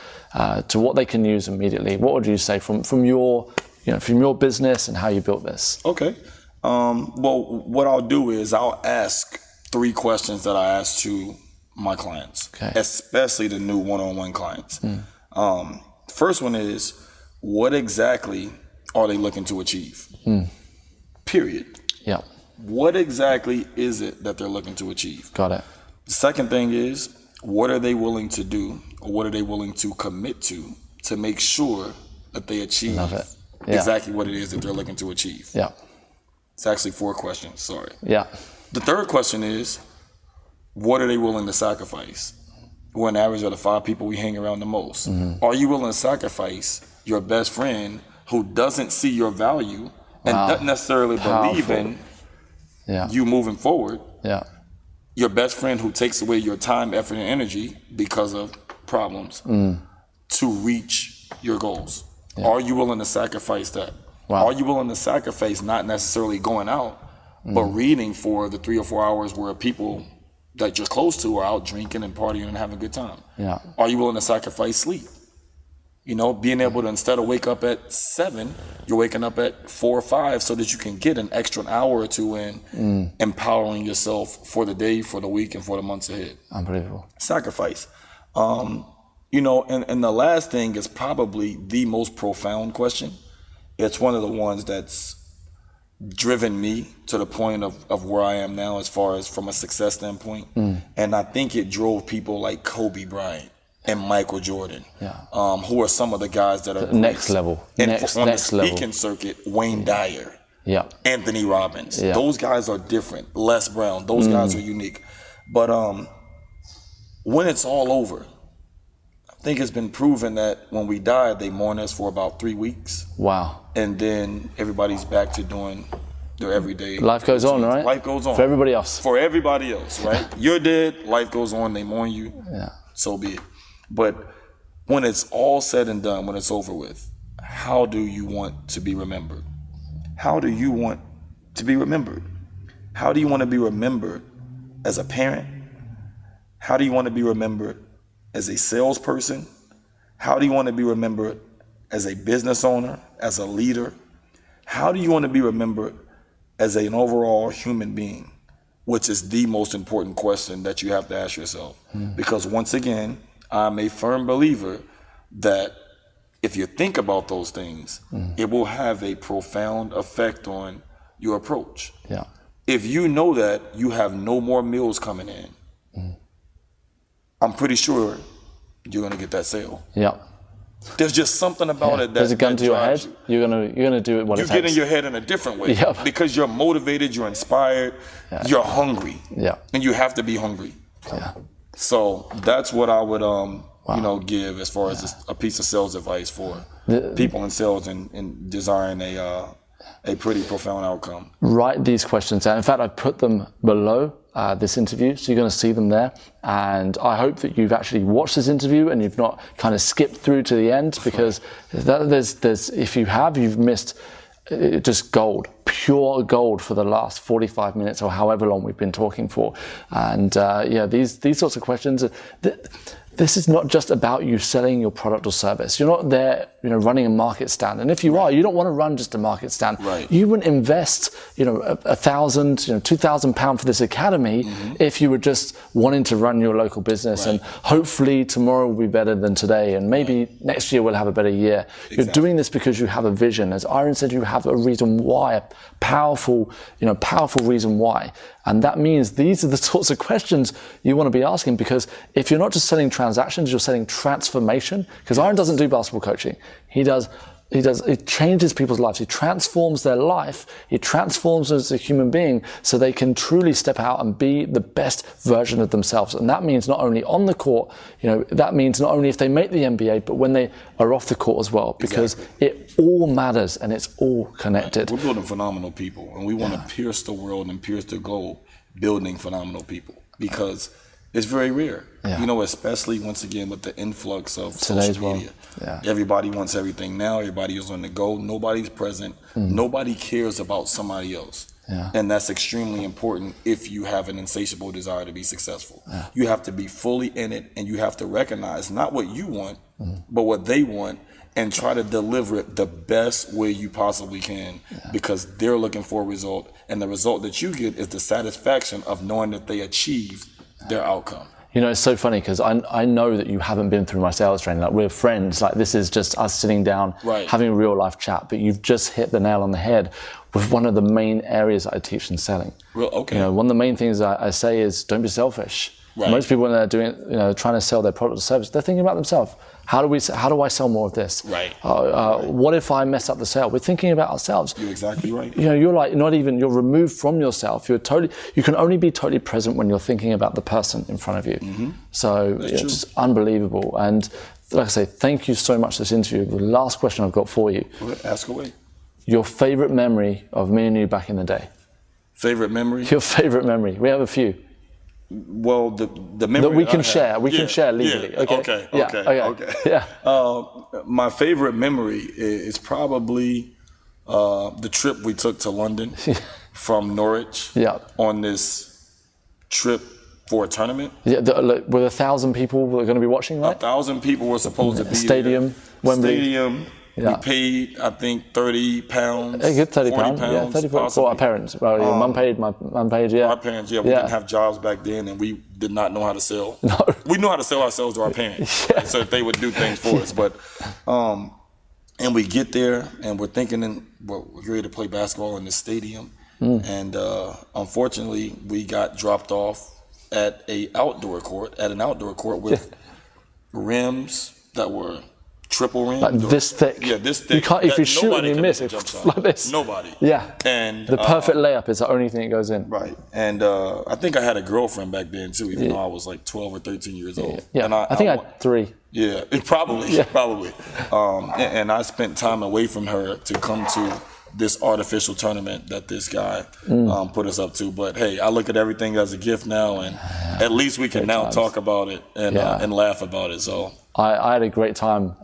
[SPEAKER 2] to what they can use immediately, what would you say from your from your business and how you built this?
[SPEAKER 1] Okay. Well, what I'll do is I'll ask 3 questions that I ask to my clients, especially the new one-on-one clients. First one is, what exactly are they looking to achieve? Period.
[SPEAKER 2] Yeah.
[SPEAKER 1] What exactly is it that they're looking to achieve?
[SPEAKER 2] Got it.
[SPEAKER 1] The second thing is, what are they willing to do, or what are they willing to commit to make sure that they achieve exactly what it is that they're looking to achieve?
[SPEAKER 2] Yeah.
[SPEAKER 1] It's actually 4 questions, sorry.
[SPEAKER 2] Yeah.
[SPEAKER 1] The third question is, what are they willing to sacrifice? We're an average of the 5 people we hang around the most. Are you willing to sacrifice your best friend who doesn't see your value and doesn't necessarily believe in you moving forward?
[SPEAKER 2] Yeah.
[SPEAKER 1] Your best friend who takes away your time, effort, and energy because of problems to reach your goals. Yeah. Are you willing to sacrifice that? Wow. Are you willing to sacrifice not necessarily going out, but reading for the 3 or 4 hours where people that you're close to are out drinking and partying and having a good time?
[SPEAKER 2] Yeah.
[SPEAKER 1] Are you willing to sacrifice sleep? Being able to, instead of wake up at 7, you're waking up at 4 or 5 so that you can get an extra hour or 2 in empowering yourself for the day, for the week, and for the months ahead.
[SPEAKER 2] Unbelievable.
[SPEAKER 1] Sacrifice. And the last thing is probably the most profound question. It's one of the ones that's driven me to the point of where I am now as far as from a success standpoint. And I think it drove people like Kobe Bryant and Michael Jordan, who are some of the guys that are
[SPEAKER 2] next level.
[SPEAKER 1] And on the speaking circuit, Wayne Dyer, Anthony Robbins. Yeah. Those guys are different. Les Brown, those guys are unique. But when it's all over, I think it's been proven that when we die, they mourn us for about 3 weeks.
[SPEAKER 2] Wow.
[SPEAKER 1] And then everybody's back to doing their everyday.
[SPEAKER 2] Life goes on, right?
[SPEAKER 1] Life goes on.
[SPEAKER 2] For everybody else.
[SPEAKER 1] For everybody else, right? You're dead, life goes on, they mourn you.
[SPEAKER 2] Yeah.
[SPEAKER 1] So be it. But when it's all said and done, when it's over with, how do you want to be remembered? How do you want to be remembered? How do you want to be remembered as a parent? How do you want to be remembered as a salesperson? How do you want to be remembered as a business owner, as a leader? How do you want to be remembered as an overall human being? Which is the most important question that you have to ask yourself. Because once again, I'm a firm believer that if you think about those things, it will have a profound effect on your approach.
[SPEAKER 2] Yeah.
[SPEAKER 1] If you know that you have no more meals coming in, I'm pretty sure you're gonna get that sale.
[SPEAKER 2] Yeah.
[SPEAKER 1] There's just something about it that
[SPEAKER 2] there's a gun to your head.
[SPEAKER 1] You.
[SPEAKER 2] You're gonna do it. What
[SPEAKER 1] you
[SPEAKER 2] it
[SPEAKER 1] get
[SPEAKER 2] takes.
[SPEAKER 1] in your head in a different way because you're motivated, you're inspired, you're hungry, and you have to be hungry.
[SPEAKER 2] Yeah.
[SPEAKER 1] So that's what I would give as far as a piece of sales advice for people in sales and desiring a pretty profound outcome.
[SPEAKER 2] Write these questions down. In fact, I put them below this interview, so you're going to see them there. And I hope that you've actually watched this interview and you've not kind of skipped through to the end, because there's if you have, you've missed just gold, pure gold for the last 45 minutes or however long we've been talking for. And these sorts of questions. This is not just about you selling your product or service. You're not there, running a market stand. And if you are, you don't want to run just a market stand.
[SPEAKER 1] Right.
[SPEAKER 2] You wouldn't invest, £1,000, £2,000 for this academy if you were just wanting to run your local business. And hopefully tomorrow will be better than today, and maybe next year we'll have a better year. Exactly. You're doing this because you have a vision. As Aaron said, you have a reason why, a powerful reason why. And that means these are the sorts of questions you want to be asking, because if you're not just selling transactions, you're selling transformation. Because Aaron doesn't do basketball coaching. He changes people's lives. He transforms their life. He transforms them as a human being so they can truly step out and be the best version of themselves. And that means not only on the court, that means not only if they make the NBA, but when they are off the court as well, because it all matters and it's all connected.
[SPEAKER 1] We're building phenomenal people, and we want to pierce the world and pierce the globe building phenomenal people, because it's very rare, especially once again with the influx of social media. Everybody wants everything now. Everybody is on the go. Nobody's present. Nobody cares about somebody else. And that's extremely important if you have an insatiable desire to be successful. You have to be fully in it, and you have to recognize not what you want, but what they want, and try to deliver it the best way you possibly can, because they're looking for a result, and the result that you get is the satisfaction of knowing that they achieved their outcome.
[SPEAKER 2] You know, it's so funny because I know that you haven't been through my sales training. Like, we're friends. Like, this is just us sitting down, having a real life chat. But you've just hit the nail on the head with one of the main areas that I teach in selling.
[SPEAKER 1] Well, okay.
[SPEAKER 2] You know, one of the main things I say is don't be selfish. Right. Most people, when they're doing, trying to sell their product or service, they're thinking about themselves. How do I sell more of this?
[SPEAKER 1] Right.
[SPEAKER 2] What if I mess up the sale? We're thinking about ourselves.
[SPEAKER 1] You're exactly right.
[SPEAKER 2] You know, you're like you're removed from yourself. You can only be totally present when you're thinking about the person in front of you. Mm-hmm. So it's just unbelievable. And like I say, thank you so much for this interview. The last question I've got for you.
[SPEAKER 1] Ask away.
[SPEAKER 2] Your favorite memory of me and you back in the day.
[SPEAKER 1] Favorite memory?
[SPEAKER 2] Your favorite memory. We have a few.
[SPEAKER 1] Well, the memory
[SPEAKER 2] that we can share. We can share legally.
[SPEAKER 1] Yeah. Okay.
[SPEAKER 2] Yeah.
[SPEAKER 1] My favorite memory is probably the trip we took to London from Norwich.
[SPEAKER 2] Yeah.
[SPEAKER 1] On this trip for a tournament.
[SPEAKER 2] Yeah. With 1,000 people that are going to be watching, right?
[SPEAKER 1] 1,000 people were supposed to be
[SPEAKER 2] Stadium,
[SPEAKER 1] there.
[SPEAKER 2] Wembley.
[SPEAKER 1] Stadium. Yeah. We paid, I think, £30.
[SPEAKER 2] A good £30.
[SPEAKER 1] 40 pounds.
[SPEAKER 2] Yeah, 30 for our parents. Well, your mum paid, my mum paid, yeah.
[SPEAKER 1] Our parents, we didn't have jobs back then, and we did not know how to sell.
[SPEAKER 2] No.
[SPEAKER 1] We knew how to sell ourselves to our parents, so that they would do things for us. But, and we get there, and we're thinking, we're ready to play basketball in this stadium. And unfortunately, we got dropped off at an outdoor court with rims that were triple rim,
[SPEAKER 2] like this thick.
[SPEAKER 1] Yeah, this thick.
[SPEAKER 2] You can't, if you shoot and you miss, it's like this.
[SPEAKER 1] Nobody.
[SPEAKER 2] Yeah.
[SPEAKER 1] And
[SPEAKER 2] the perfect layup is the only thing that goes in.
[SPEAKER 1] Right. And I think I had a girlfriend back then too, even though I was like 12 or 13 years old.
[SPEAKER 2] Yeah.
[SPEAKER 1] And
[SPEAKER 2] I think I had 3.
[SPEAKER 1] Yeah, probably. And I spent time away from her to come to this artificial tournament that this guy put us up to. But hey, I look at everything as a gift now, and at least we can now talk about it and laugh about it. So
[SPEAKER 2] I had a great time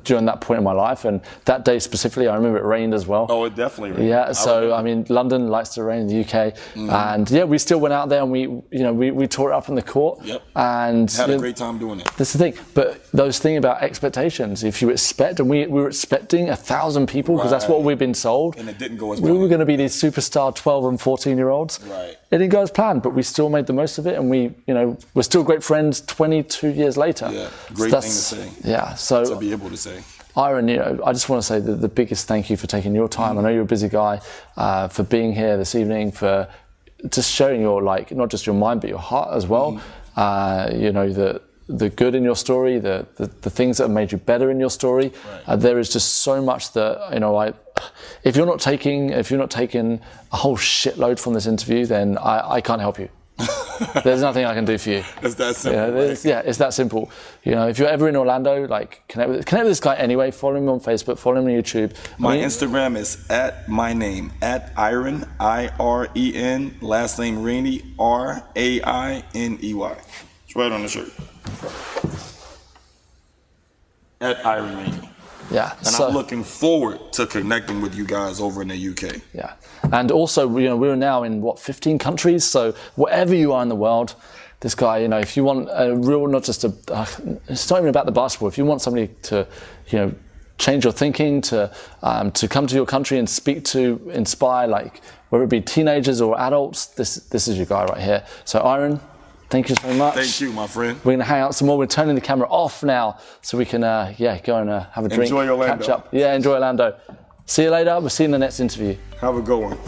[SPEAKER 2] during that point in my life, and that day specifically, I remember it rained as well.
[SPEAKER 1] Oh, it definitely rained.
[SPEAKER 2] Yeah, so I mean, London likes to rain in the UK, and we still went out there and we tore it up in the court.
[SPEAKER 1] Yep.
[SPEAKER 2] And
[SPEAKER 1] had a great time doing it.
[SPEAKER 2] That's the thing. But those thing about expectations, if you expect, and we were expecting 1,000 people because that's what we've been sold,
[SPEAKER 1] and it didn't go as planned.
[SPEAKER 2] We were going to be these superstar 12 and 14-year-olds.
[SPEAKER 1] Right.
[SPEAKER 2] It didn't go as planned, but we still made the most of it, and we're still great friends 22 years later.
[SPEAKER 1] Yeah, great thing to say.
[SPEAKER 2] Yeah, so
[SPEAKER 1] to be able to say.
[SPEAKER 2] Iron, I just want to say the biggest thank you for taking your time. I know you're a busy guy, for being here this evening, for just sharing your, not just your mind, but your heart as well. The good in your story, the things that have made you better in your story.
[SPEAKER 1] Right.
[SPEAKER 2] There is just so much that, if you're not taking a whole shitload from this interview, then I can't help you. There's nothing I can do for you.
[SPEAKER 1] It's that simple.
[SPEAKER 2] Yeah, it's that simple. If you're ever in Orlando, connect with this guy anyway. Follow him on Facebook. Follow him on YouTube.
[SPEAKER 1] My Instagram is @myname @Iren IREN. Last name Rainey RAINEY. It's right on the shirt. @Iren Rainey.
[SPEAKER 2] Yeah,
[SPEAKER 1] and I'm looking forward to connecting with you guys over in the UK.
[SPEAKER 2] Yeah, and also, we're now in 15 countries. So wherever you are in the world, this guy, if you want a real, not just it's not even about the basketball. If you want somebody to, change your thinking, to come to your country and speak to, inspire, whether it be teenagers or adults, this is your guy right here. So Iren, thank you so much.
[SPEAKER 1] Thank you, my friend.
[SPEAKER 2] We're going to hang out some more. We're turning the camera off now so we can, go and have a drink.
[SPEAKER 1] Enjoy Orlando.
[SPEAKER 2] Catch up. Yeah, enjoy Orlando. See you later. We'll see you in the next interview.
[SPEAKER 1] Have a good one.